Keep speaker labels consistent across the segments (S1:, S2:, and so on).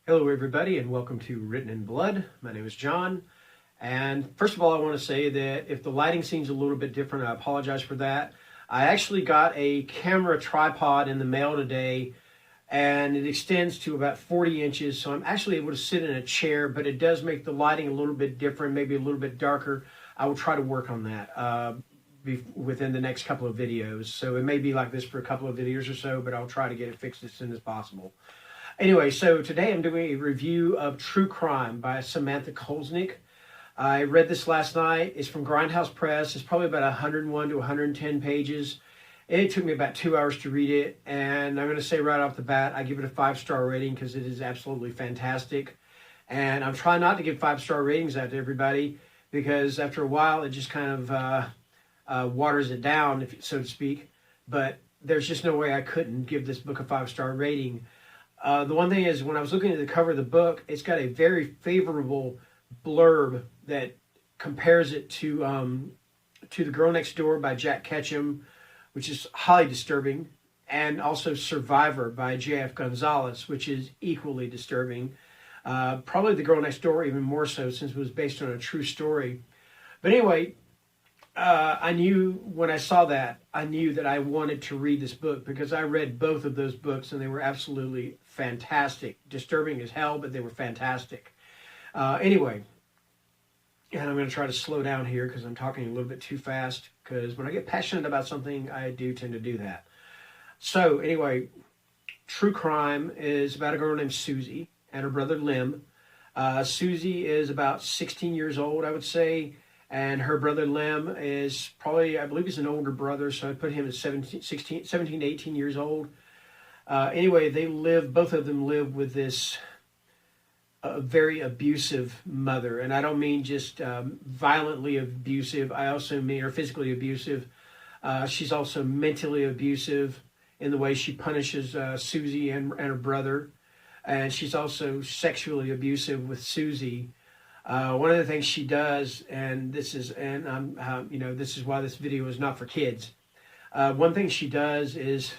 S1: Hello, everybody, and welcome to Written in Blood. My name is John. And first of all, I want to say that if the lighting seems a little bit different, I apologize for that. I actually got a camera tripod in the mail today, and it extends to about 40 inches. So I'm actually able to sit in a chair, but it does make the lighting a little bit different, maybe a little bit darker. I will try to work on that within the next couple of videos. So it may be like this for a couple of videos or so, but I'll try to get it fixed as soon as possible. Anyway, so today I'm doing a review of True Crime by Samantha Kolesnik. I read this last night. It's from Grindhouse Press. It's probably about 101 to 110 pages. It took me about 2 hours to read it, and I'm going to say right off the bat, I give it a 5-star rating because it is absolutely fantastic. And I'm trying not to give 5-star ratings out to everybody because after a while it just kind of waters it down, so to speak. But there's just no way I couldn't give this book a 5-star rating. The one thing is, when I was looking at the cover of the book, it's got a very favorable blurb that compares it to The Girl Next Door by Jack Ketchum, which is highly disturbing, and also Survivor by J.F. Gonzalez, which is equally disturbing. Probably The Girl Next Door even more so, since it was based on a true story. But anyway, I knew when I saw that, I knew that I wanted to read this book because I read both of those books and they were absolutely fantastic. Disturbing as hell, but they were fantastic. Anyway, and I'm going to try to slow down here because I'm talking a little bit too fast, because when I get passionate about something, I do tend to do that. So anyway, True Crime is about a girl named Susie and her brother Lim. Susie is about 16 years old, I would say. And her brother Lim is probably, I believe he's an older brother, so I put him at 17 to 18 years old. Anyway, both of them live with this very abusive mother. And I don't mean just violently abusive, I also mean her physically abusive. She's also mentally abusive in the way she punishes Susie and her brother. And she's also sexually abusive with Susie. One of the things she does, and this is why this video is not for kids. One thing she does is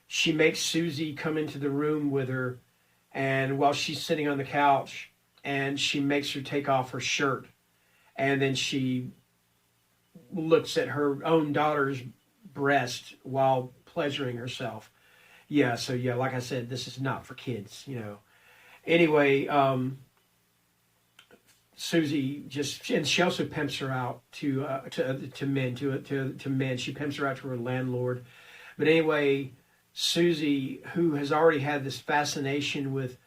S1: she makes Susie come into the room with her, and while she's sitting on the couch, and she makes her take off her shirt, and then she looks at her own daughter's breast while pleasuring herself. So like I said, this is not for kids, Anyway, Susie and she also pimps her out to men. She pimps her out to her landlord. But anyway, Susie, who has already had this fascination with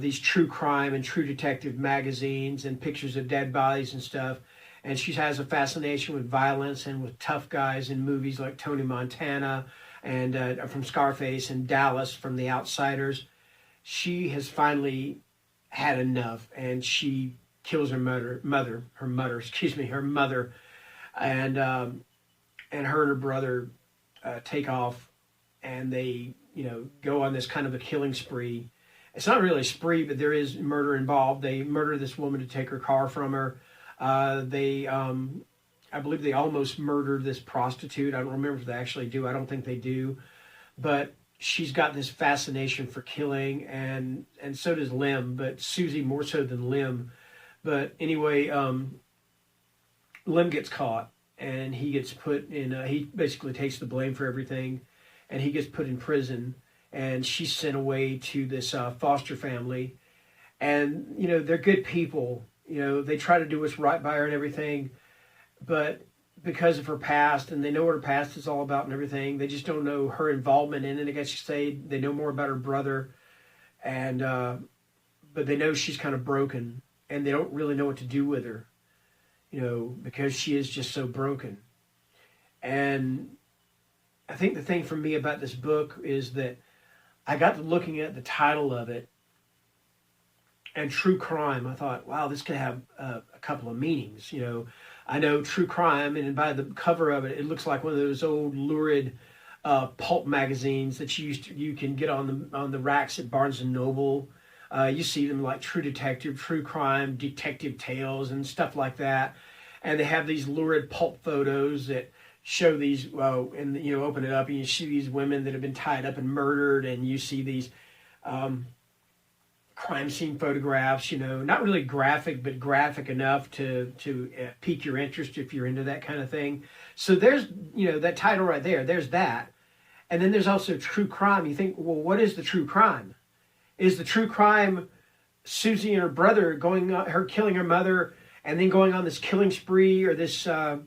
S1: these true crime and true detective magazines and pictures of dead bodies and stuff, and she has a fascination with violence and with tough guys in movies like Tony Montana and from Scarface and Dallas from The Outsiders. She has finally had enough, and she kills her mother, and her and her brother take off, and they, go on this kind of a killing spree. It's not really a spree, but there is murder involved. They murder this woman to take her car from her. I believe they almost murdered this prostitute. I don't remember if they actually do. I don't think they do, but she's got this fascination for killing, and so does Lim, but Susie more so than Lim. But anyway, Lim gets caught, and he gets put in, he basically takes the blame for everything, and he gets put in prison, and she's sent away to this foster family. And, they're good people. They try to do what's right by her and everything, but because of her past, and they know what her past is all about and everything, they just don't know her involvement in it. I guess you say they know more about her brother, and but they know she's kind of broken, and they don't really know what to do with her, because she is just so broken. And I think the thing for me about this book is that I got to looking at the title of it, and True Crime. I thought, wow, this could have a couple of meanings. I know True Crime, and by the cover of it, it looks like one of those old lurid pulp magazines that you can get on the racks at Barnes and Noble. You see them like True Detective, True Crime, Detective Tales, and stuff like that. And they have these lurid pulp photos that show these, and open it up and you see these women that have been tied up and murdered, and you see these crime scene photographs, not really graphic, but graphic enough to pique your interest if you're into that kind of thing. So there's, that title right there, there's that. And then there's also true crime. You think, well, what is the true crime? Is the true crime Susie and her brother her killing her mother and then going on this killing spree, or this, I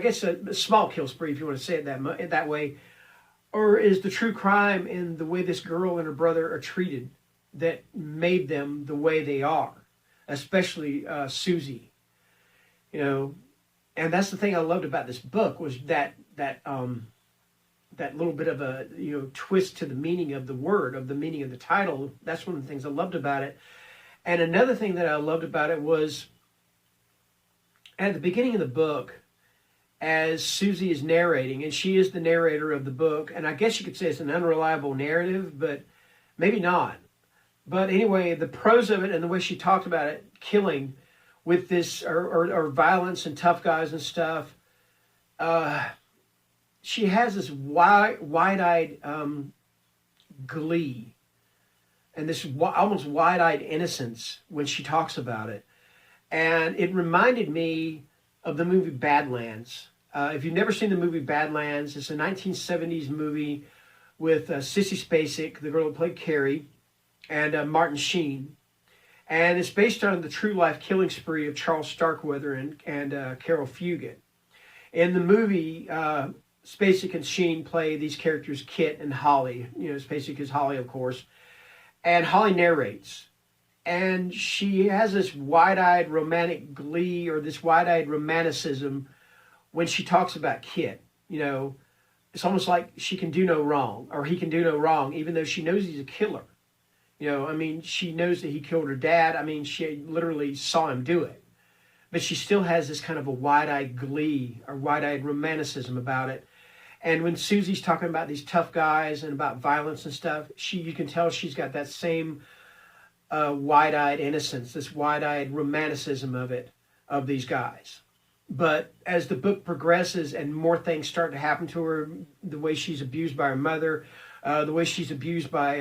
S1: guess a small kill spree, if you want to say it that way? Or is the true crime in the way this girl and her brother are treated that made them the way they are, especially Susie? And that's the thing I loved about this book, was that little bit of a twist to the meaning of the word, of the meaning of the title. That's one of the things I loved about it. And another thing that I loved about it was at the beginning of the book, as Susie is narrating, and she is the narrator of the book, and I guess you could say it's an unreliable narrative, but maybe not. But anyway, the prose of it and the way she talked about it, killing with this, or violence and tough guys and stuff, she has this wide-eyed glee and this almost wide-eyed innocence when she talks about it. And it reminded me of the movie Badlands. If you've never seen the movie Badlands, it's a 1970s movie with Sissy Spacek, the girl who played Carrie, and Martin Sheen. And it's based on the true life killing spree of Charles Starkweather and Carol Fugit. In the movie, Spacek and Sheen play these characters, Kit and Holly. Spacek is Holly, of course. And Holly narrates. And she has this wide-eyed romantic glee, or this wide-eyed romanticism when she talks about Kit. It's almost like she can do no wrong, or he can do no wrong, even though she knows he's a killer. She knows that he killed her dad. She literally saw him do it. But she still has this kind of a wide-eyed glee, or wide-eyed romanticism about it. And when Susie's talking about these tough guys and about violence and stuff, you can tell she's got that same wide-eyed innocence, this wide-eyed romanticism of these guys. But as the book progresses and more things start to happen to her, the way she's abused by her mother, the way she's abused by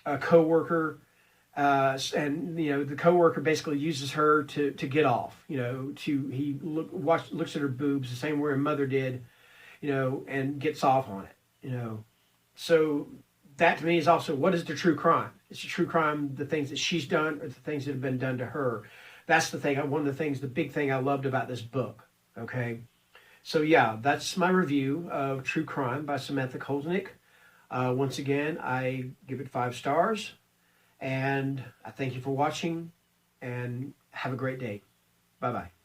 S1: a coworker, and the coworker basically uses her to get off. He looks at her boobs the same way her mother did, and gets off on it. So that to me is also, what is the true crime? It's the true crime, the things that she's done or the things that have been done to her. That's the thing. One of the things, the big thing I loved about this book. Okay. So yeah, that's my review of True Crime by Samantha Kolesnik. Once again, I give it 5 stars, and I thank you for watching, and have a great day. Bye-bye.